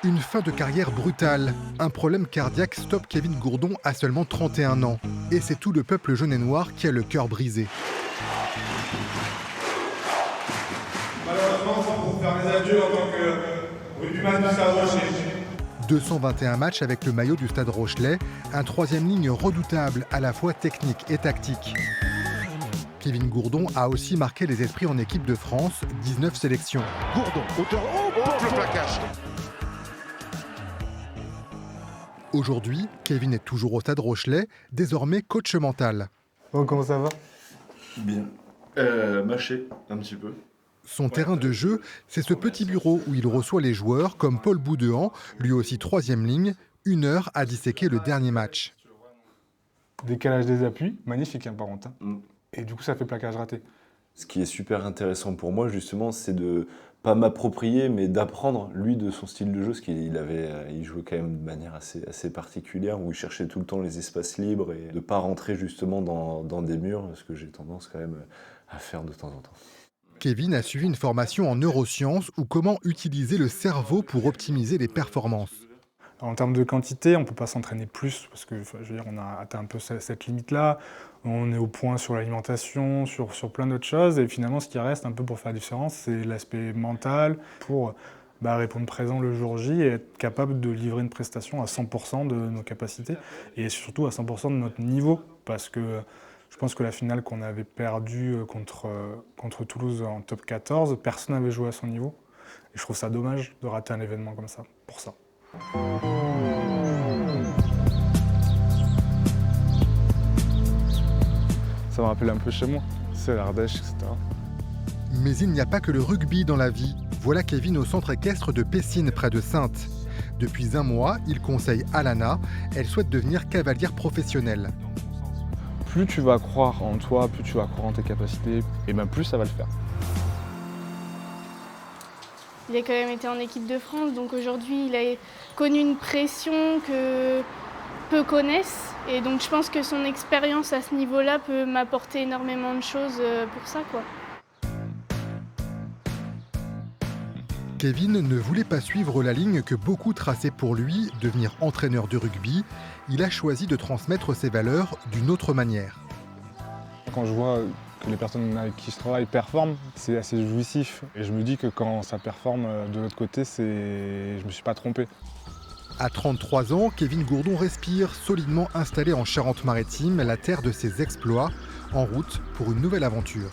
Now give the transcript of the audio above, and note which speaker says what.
Speaker 1: Une fin de carrière brutale. Un problème cardiaque stoppe Kevin Gourdon à seulement 31 ans. Et c'est tout le peuple jaune et noir qui a le cœur brisé.
Speaker 2: Malheureusement, c'est pour faire mes adieux en tant que rugbyman du Stade Rochelais.
Speaker 1: 221 matchs avec le maillot du Stade Rochelais, un troisième ligne redoutable à la fois technique et tactique. Kevin Gourdon a aussi marqué les esprits en équipe de France, 19 sélections.
Speaker 3: Gourdon, auteur, le plaquage.
Speaker 1: Aujourd'hui, Kevin est toujours au Stade Rochelais, désormais coach mental.
Speaker 4: Oh, comment ça va?
Speaker 5: Bien. Mâché, un petit peu.
Speaker 1: Son terrain de jeu, c'est ce petit bureau où il reçoit les joueurs comme Paul Boudehan, lui aussi troisième ligne, 1 heure à disséquer le dernier match.
Speaker 4: Décalage des appuis, magnifique par contre. Et du coup, ça fait plaquage raté.
Speaker 5: Ce qui est super intéressant pour moi, justement, c'est de pas m'approprier, mais d'apprendre, lui, de son style de jeu, parce il jouait quand même de manière assez particulière, où il cherchait tout le temps les espaces libres et de pas rentrer justement dans des murs, ce que j'ai tendance quand même à faire de temps en temps.
Speaker 1: Kevin a suivi une formation en neurosciences ou comment utiliser le cerveau pour optimiser les performances.
Speaker 4: En termes de quantité, on ne peut pas s'entraîner plus, parce que je veux dire, on a atteint un peu cette limite-là. On est au point sur l'alimentation, sur plein d'autres choses. Et finalement, ce qui reste un peu pour faire la différence, c'est l'aspect mental, pour répondre présent le jour J et être capable de livrer une prestation à 100% de nos capacités et surtout à 100% de notre niveau. Parce que je pense que la finale qu'on avait perdue contre Toulouse en top 14, personne n'avait joué à son niveau. Et je trouve ça dommage de rater un événement comme ça, pour ça. Ça me rappelle un peu chez moi, c'est l'Ardèche, etc.
Speaker 1: Mais il n'y a pas que le rugby dans la vie. Voilà Kevin au centre équestre de Pessines, près de Saintes. Depuis un mois, il conseille Alana. Elle souhaite devenir cavalière professionnelle.
Speaker 4: Plus tu vas croire en toi, plus tu vas croire en tes capacités, et bien plus ça va le faire.
Speaker 6: Il a quand même été en équipe de France, donc aujourd'hui il a connu une pression que peu connaissent. Et donc je pense que son expérience à ce niveau-là peut m'apporter énormément de choses pour ça, quoi.
Speaker 1: Kevin ne voulait pas suivre la ligne que beaucoup traçaient pour lui, devenir entraîneur de rugby. Il a choisi de transmettre ses valeurs d'une autre manière.
Speaker 4: Quand je vois que les personnes avec qui je travaille performent, c'est assez jouissif. Et je me dis que quand ça performe de l'autre côté, je me suis pas trompé.
Speaker 1: À 33 ans, Kevin Gourdon respire, solidement installé en Charente-Maritime, la terre de ses exploits, en route pour une nouvelle aventure.